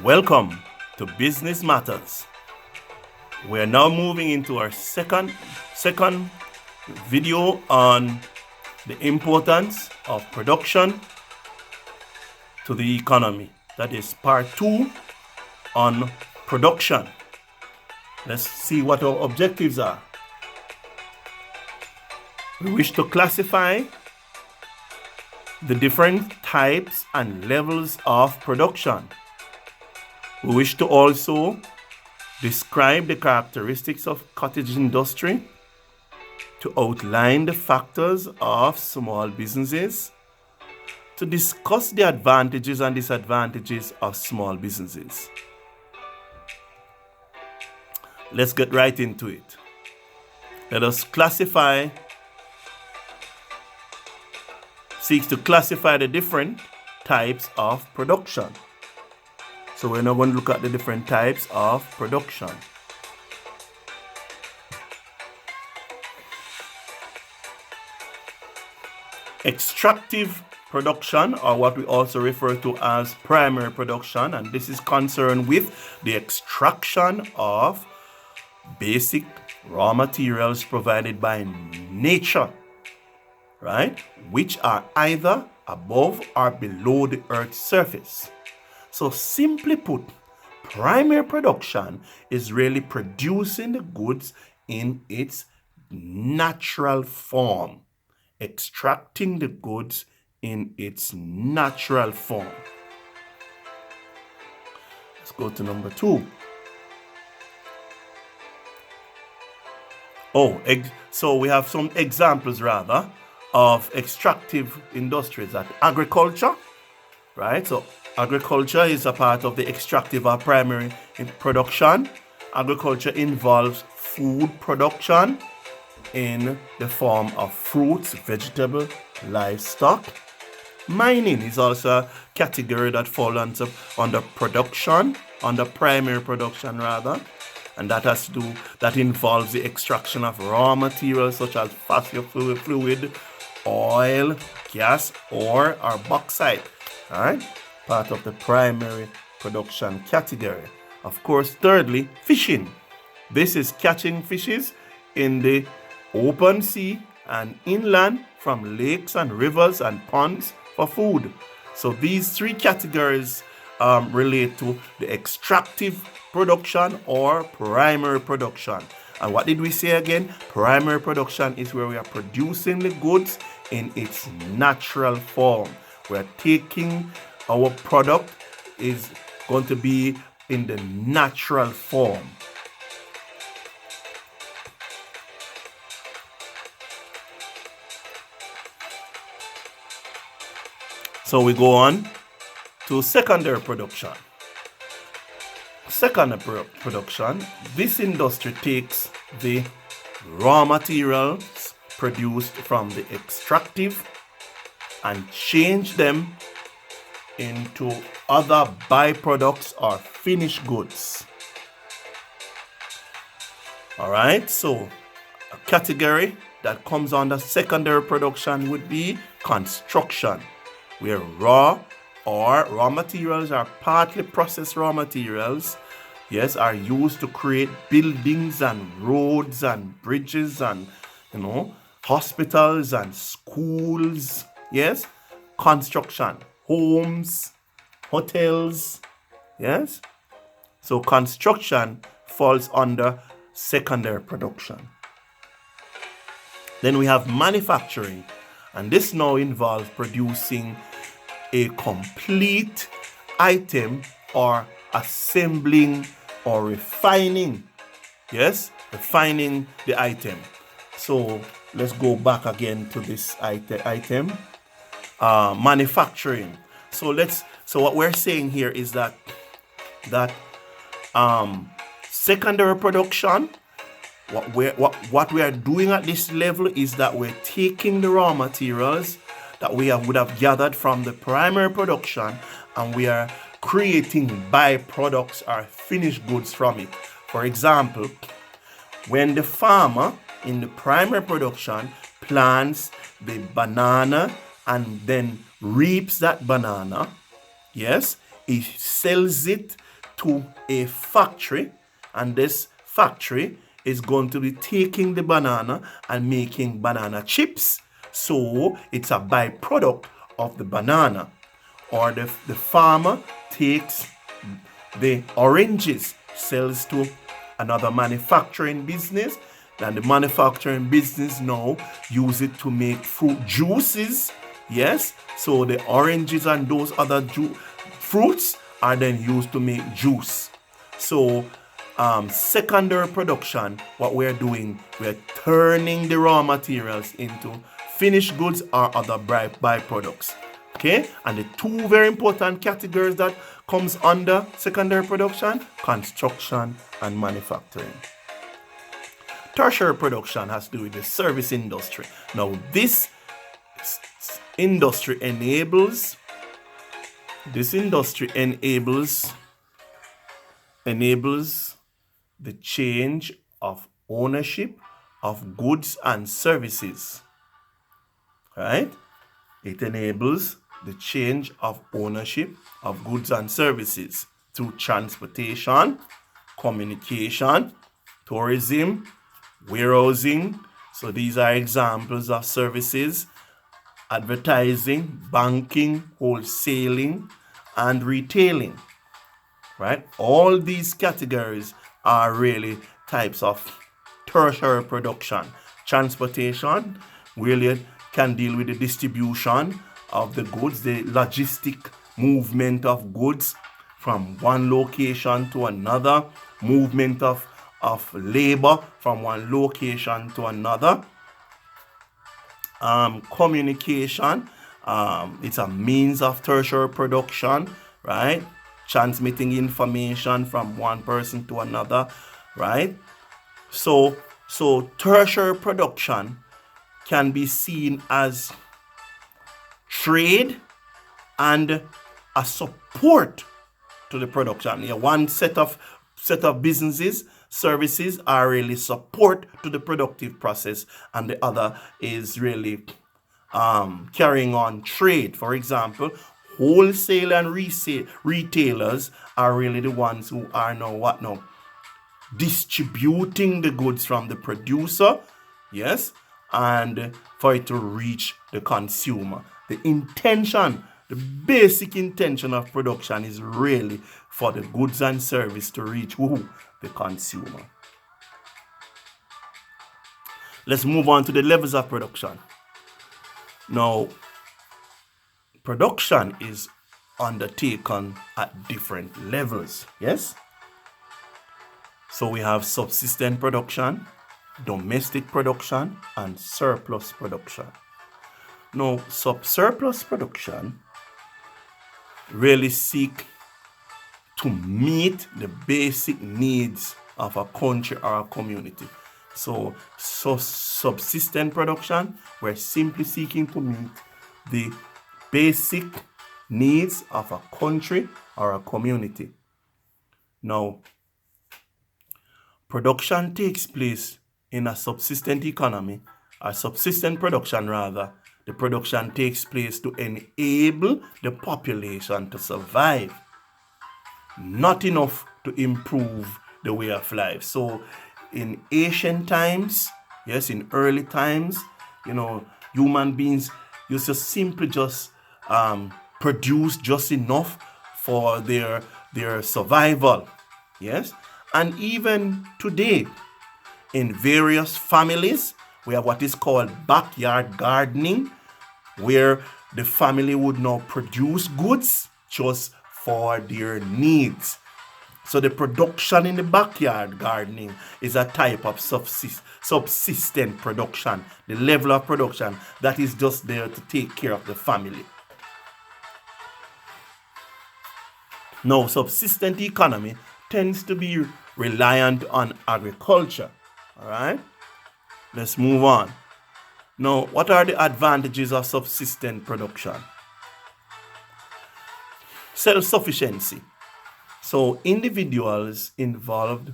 Welcome to Business Matters. We're now moving into our second video on the importance of production to the economy. That is part 2 on production. Let's see what our objectives are. We wish to classify the different types and levels of production. We wish to also describe the characteristics of cottage industry, to outline the factors of small businesses, to discuss the advantages and disadvantages of small businesses. Let's get right into it. Let us seek to classify the different types of production. So we're now going to look at the different types of production. Extractive production, or what we also refer to as primary production, and this is concerned with the extraction of basic raw materials provided by nature, right? Which are either above or below the earth's surface. So simply put, primary production is really producing the goods in its natural form, extracting the goods in its natural form. Let's go to number 2. So we have some examples rather of extractive industries, that agriculture, right? So agriculture is a part of the extractive or primary production. Agriculture involves food production in the form of fruits, vegetables, livestock. Mining is also a category that falls under primary production rather. And that involves the extraction of raw materials such as fossil fluid, oil, gas, or bauxite. All right, part of the primary production category. Of course, thirdly, fishing. This is catching fishes in the open sea and inland from lakes and rivers and ponds for food. So these 3 categories relate to the extractive production or primary production. And what did we say again? Primary production is where we are producing the goods in its natural form. We're taking our product is going to be in the natural form. So we go on to secondary production. Secondary production, this industry takes the raw materials produced from the extractive and change them into other byproducts or finished goods. All right, so a category that comes under secondary production would be construction, where raw materials are partly processed raw materials, yes, are used to create buildings and roads and bridges and, hospitals and schools, yes, construction, homes, hotels, yes. So construction falls under secondary production. Then we have manufacturing, and this now involves producing a complete item or assembling or refining the item. So let's go back again to this item, manufacturing. So what we're saying here is that secondary production, what we are doing at this level is that we're taking the raw materials that we would have gathered from the primary production, and we are creating byproducts or finished goods from it. For example, when the farmer in the primary production plants the banana and then reaps that banana, yes, he sells it to a factory, and this factory is going to be taking the banana and making banana chips. So it's a byproduct of the banana. Or the farmer takes the oranges, sells to another manufacturing business, and the manufacturing business now use it to make fruit juices. Yes, so the oranges and those other fruits are then used to make juice. So secondary production, what we're doing, we're turning the raw materials into finished goods or other byproducts. Okay, and the two very important categories that comes under secondary production: construction and manufacturing. Tertiary production has to do with the service industry. Now, this industry enables the change of ownership of goods and services. Right? It enables the change of ownership of goods and services through transportation, communication, tourism, warehousing. So these are examples of services: advertising, banking, wholesaling, and retailing. Right? All these categories are really types of tertiary production. Transportation really can deal with the distribution of the goods, the logistic movement of goods from one location to another, movement of labor from one location to another. Communication, it's a means of tertiary production, right? Transmitting information from one person to another, right? So tertiary production can be seen as trade and a support to the production. Yeah, one set of businesses, services are really support to the productive process, and the other is really carrying on trade. For example, wholesale and retailers are really the ones who are now distributing the goods from the producer, yes, and for it to reach the consumer. The intention, the basic intention of production is really for the goods and service to reach who? The consumer. Let's move on to the levels of production. Now, production is undertaken at different levels, yes? So we have subsistence production, domestic production, and surplus production. Now, surplus production really seek to meet the basic needs of a country or a community. So subsistence production, we're simply seeking to meet the basic needs of a country or a community. Now, production takes place in a subsistence economy, or subsistence production rather. The production takes place to enable the population to survive, not enough to improve the way of life. So in ancient times, yes, in early times, human beings used to simply just produce just enough for their survival, yes. And even today, in various families, we have what is called backyard gardening, where the family would now produce goods just for their needs. So the production in the backyard gardening is a type of subsistent production, the level of production that is just there to take care of the family. Now, subsistent economy tends to be reliant on agriculture. All right, let's move on. Now, what are the advantages of subsistent production? Self-sufficiency. So individuals involved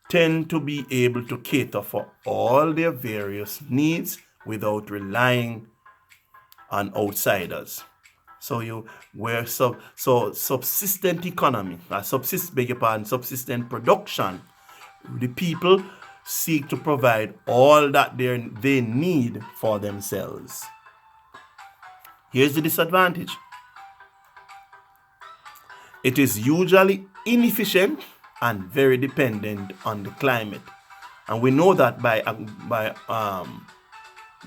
tend to be able to cater for all their various needs without relying on outsiders. So subsistent economy, subsistent production. The people seek to provide all that they need for themselves. Here's the disadvantage. It is usually inefficient and very dependent on the climate. And we know that by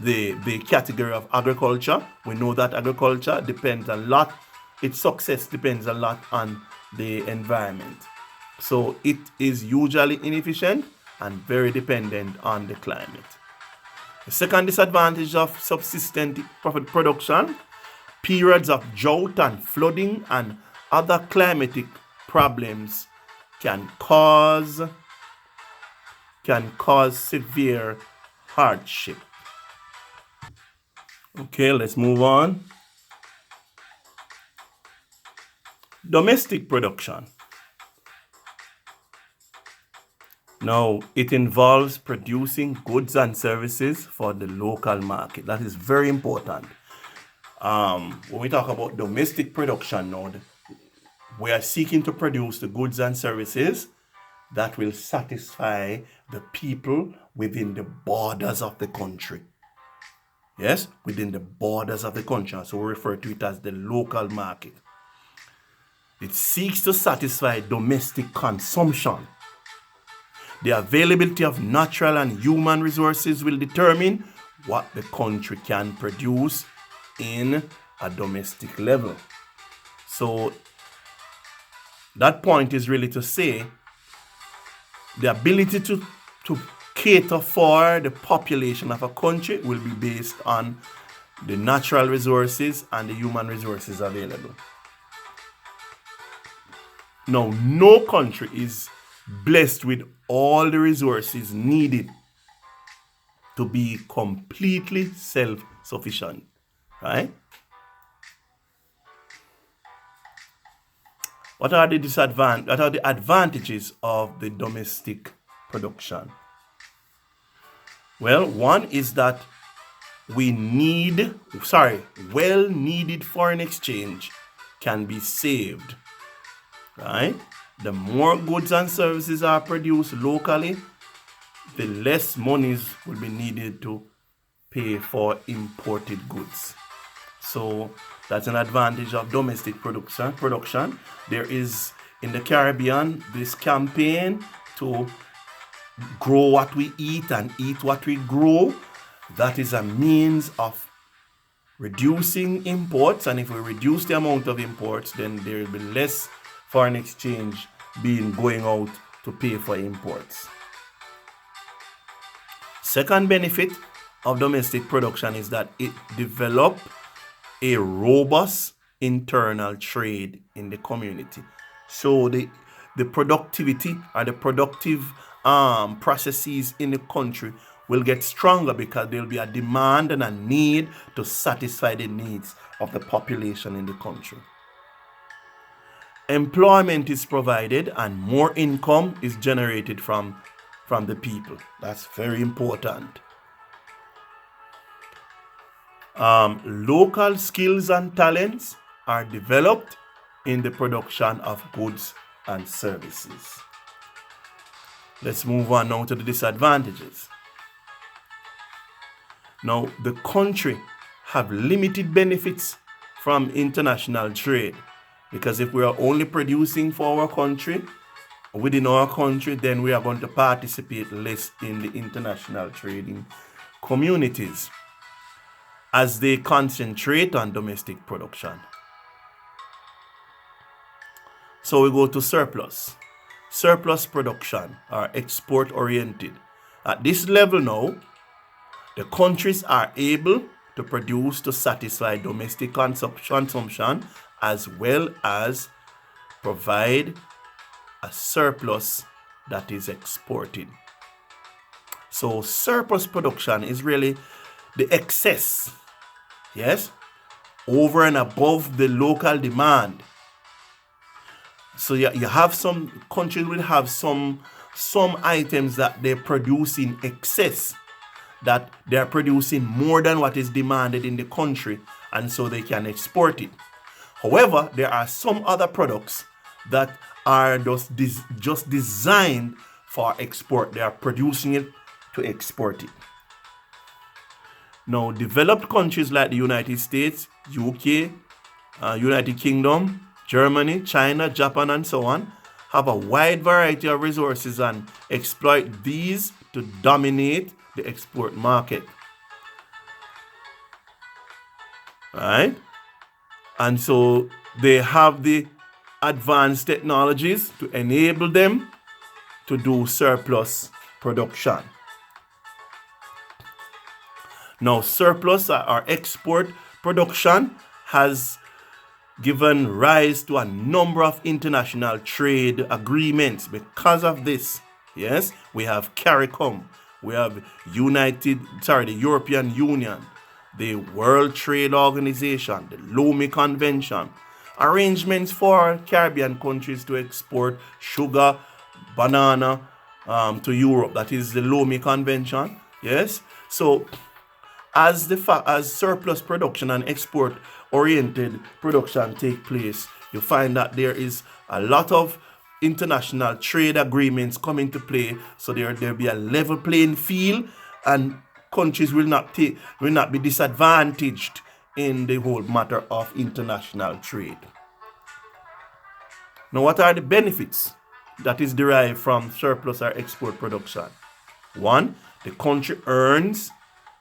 the category of agriculture, we know that agriculture depends a lot, its success depends a lot on the environment. So it is usually inefficient and very dependent on the climate. The second disadvantage of subsistent production, periods of drought and flooding and other climatic problems can cause severe hardship. Okay, let's move on. Domestic production. Now, it involves producing goods and services for the local market. That is very important. When we talk about domestic production now, we are seeking to produce the goods and services that will satisfy the people within the borders of the country. Yes, within the borders of the country. So we refer to it as the local market. It seeks to satisfy domestic consumption. The availability of natural and human resources will determine what the country can produce in a domestic level. So that point is really to say the ability to cater for the population of a country will be based on the natural resources and the human resources available. Now, no country is blessed with all the resources needed to be completely self-sufficient, right? What are the advantages of the domestic production? Well, one is that well-needed foreign exchange can be saved, right? The more goods and services are produced locally, the less monies will be needed to pay for imported goods. So that's an advantage of domestic production. There is in the Caribbean this campaign to grow what we eat and eat what we grow. That is a means of reducing imports, and if we reduce the amount of imports, then there will be less foreign exchange going out to pay for imports. Second benefit of domestic production is that it develops a robust internal trade in the community. So the productivity or the productive processes in the country will get stronger because there will be a demand and a need to satisfy the needs of the population in the country. Employment is provided and more income is generated from the people. That's very important. Local skills and talents are developed in the production of goods and services. Let's move on now to the disadvantages. Now, the country have limited benefits from international trade, because if we are only producing for our country, within our country, then we are going to participate less in the international trading communities as they concentrate on domestic production. So we go to surplus. Surplus production are export oriented. At this level now, the countries are able to produce to satisfy domestic consumption as well as provide a surplus that is exported. So surplus production is really the excess, yes, over and above the local demand. So you have some countries will have some items that they produce in excess, that they are producing more than what is demanded in the country, and so they can export it. However, there are some other products that are just designed for export. They are producing it to export it. Now, developed countries like the United States, UK, United Kingdom, Germany, China, Japan, and so on, have a wide variety of resources and exploit these to dominate the export market. Right? And so they have the advanced technologies to enable them to do surplus production. Now, surplus or export production has given rise to a number of international trade agreements because of this. Yes, we have CARICOM, we have the European Union, the World Trade Organization, the Lomé Convention, arrangements for Caribbean countries to export sugar, banana to Europe. That is the Lomé Convention. Yes, so as surplus production and export-oriented production take place, you find that there is a lot of international trade agreements come into play, so there'll be a level playing field, and countries will not be disadvantaged in the whole matter of international trade. Now, what are the benefits that is derived from surplus or export production? One, the country earns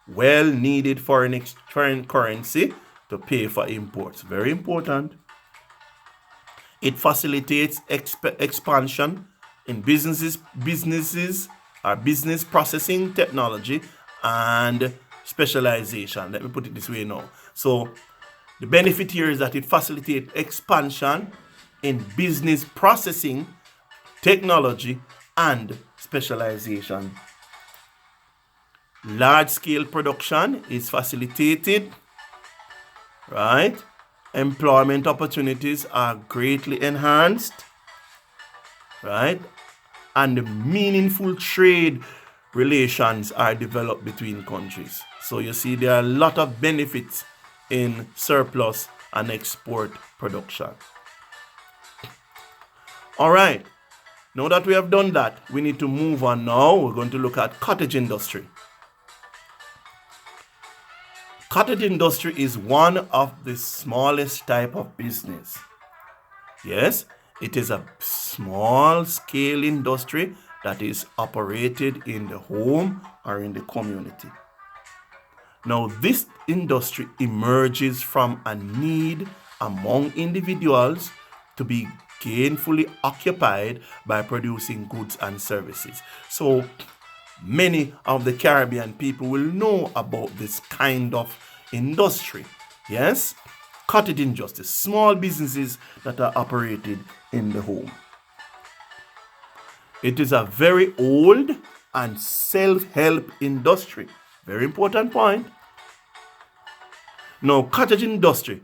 well-needed foreign currency to pay for imports. Very important. It facilitates expansion in businesses or business processing technology and specialization. Let me put it this way now. So the benefit here is that it facilitates expansion in business processing technology and specialization. Large-scale production is facilitated, right? Employment opportunities are greatly enhanced, right? And meaningful trade relations are developed between countries. So you see there are a lot of benefits in surplus and export production. All right, now that we have done that, we need to move on now. We're going to look at cottage industry. Cottage industry is one of the smallest type of business. Yes, it is a small scale industry that is operated in the home or in the community. Now, this industry emerges from a need among individuals to be gainfully occupied by producing goods and services. So many of the Caribbean people will know about this kind of industry. Yes, cottage industry, small businesses that are operated in the home. It is a very old and self-help industry. Very important point. Now, cottage industry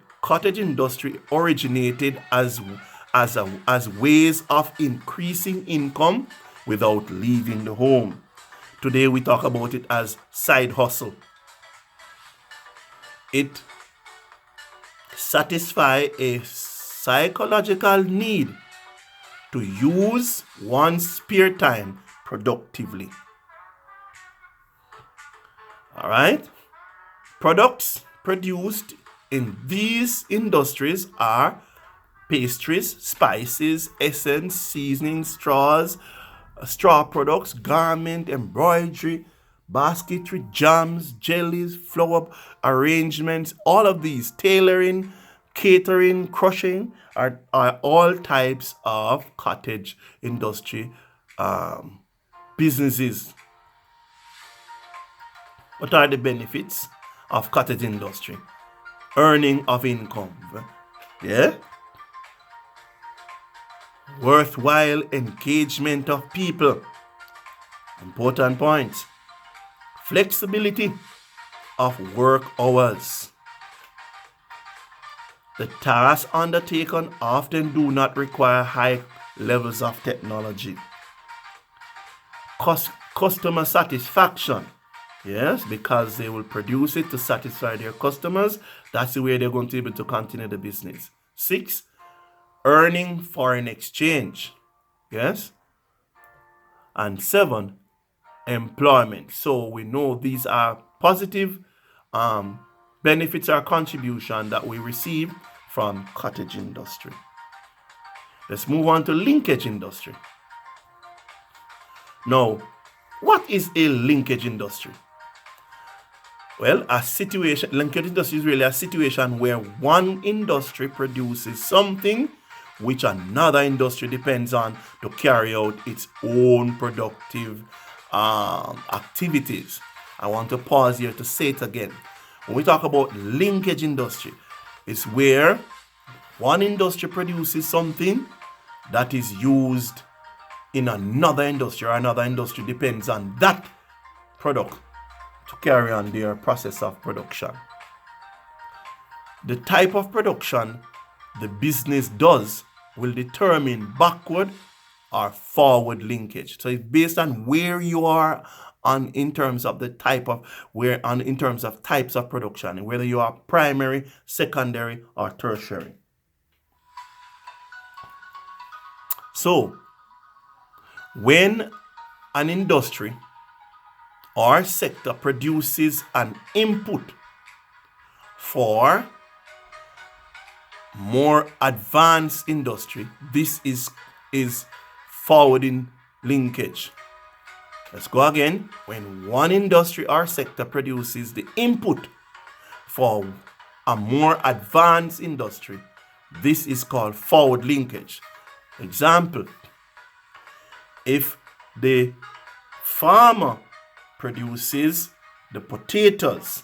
originated as ways of increasing income without leaving the home. Today we talk about it as side hustle. It satisfies a psychological need to use one's spare time productively. All right? Products produced in these industries are pastries, spices, essence, seasoning, straw products, garment, embroidery, basketry, jams, jellies, flower arrangements. All of these, tailoring, catering, crushing, are all types of cottage industry businesses. What are the benefits of cottage industry? Earning of income. Yeah? Worthwhile engagement of people. Important points. Flexibility of work hours. The tasks undertaken often do not require high levels of technology. Customer satisfaction. Yes, because they will produce it to satisfy their customers. That's the way they're going to be able to continue the business. 6, earning foreign exchange. Yes. And 7, employment. So we know these are positive benefits or contribution that we receive from cottage industry. Let's move on to linkage industry. Now, what is a linkage industry? Well, linkage industry is really a situation where one industry produces something which another industry depends on to carry out its own productive activities. I want to pause here to say it again. When we talk about linkage industry, it's where one industry produces something that is used in another industry, or another industry depends on that product to carry on their process of production. The type of production the business does will determine backward or forward linkage. So it's based on where you are in terms of the type of in terms of types of production, whether you are primary, secondary, or tertiary. So when an industry or sector produces an input for more advanced industry, this is forwarding linkage. Let's go again. When one industry or sector produces the input for a more advanced industry, this is called forward linkage. Example, if the farmer produces the potatoes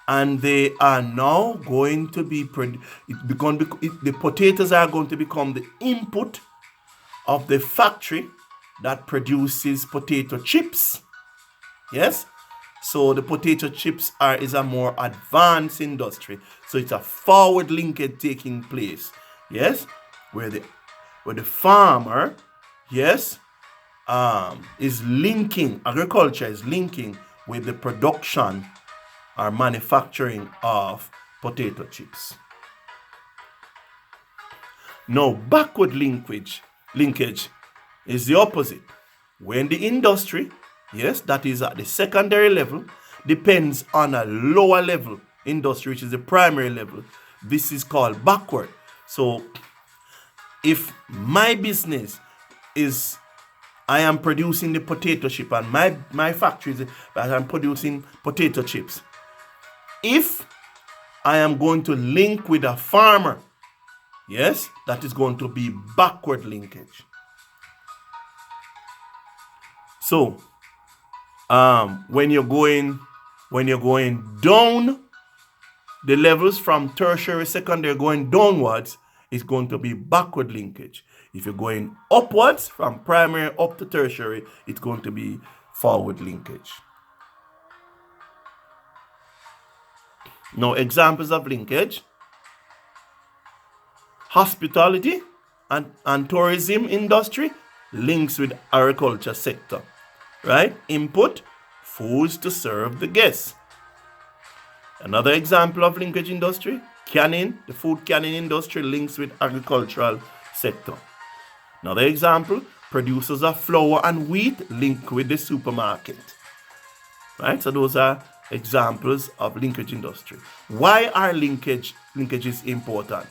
and they are now going to be the potatoes are going to become the input of the factory that produces potato chips. Yes, so the potato chips is a more advanced industry, so it's a forward linkage taking place. Yes, where the farmer, yes, is linking, agriculture is linking with the production or manufacturing of potato chips. Now, backward linkage is the opposite. When the industry, yes, that is at the secondary level, depends on a lower level industry, which is the primary level, this is called backward. So if my business is I am producing the potato chip and my factory is that I'm producing potato chips. If I am going to link with a farmer, yes, that is going to be backward linkage. So when you're going down the levels from tertiary, secondary, going downwards, it's going to be backward linkage. If you're going upwards from primary up to tertiary, it's going to be forward linkage. Now, examples of linkage: hospitality and tourism industry links with agriculture sector, right? Input, foods to serve the guests. Another example of linkage industry, canning, the food canning industry links with agricultural sector. Another example, producers of flour and wheat link with the supermarket. Right? So those are examples of linkage industry. Why are linkages important?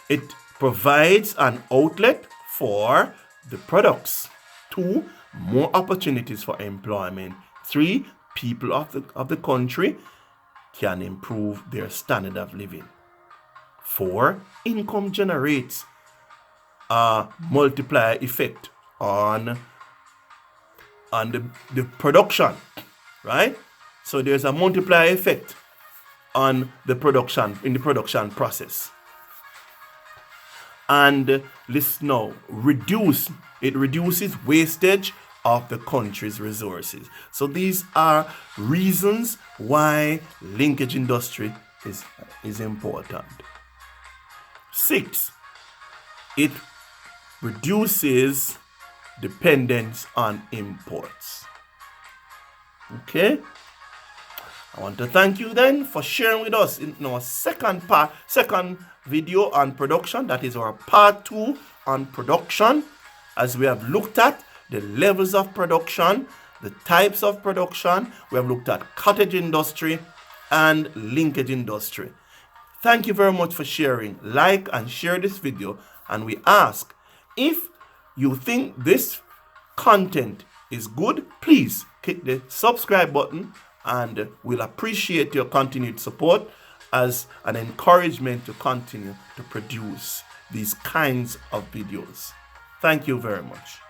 It provides an outlet for the products. 2, more opportunities for employment. 3, people of the country can improve their standard of living. 4, income generates a multiplier effect on the production, right? So there's a multiplier effect on the production, in the production process. And listen now, it reduces wastage of the country's resources. So these are reasons why linkage industry is important. 6, it reduces dependence on imports. Okay? I want to thank you then for sharing with us in our second video on production. That is our part 2 on production, as we have looked at the levels of production, the types of production. We have looked at cottage industry and linkage industry. Thank you very much for sharing. Like and share this video, and we ask, if you think this content is good, please click the subscribe button, and we'll appreciate your continued support as an encouragement to continue to produce these kinds of videos. Thank you very much.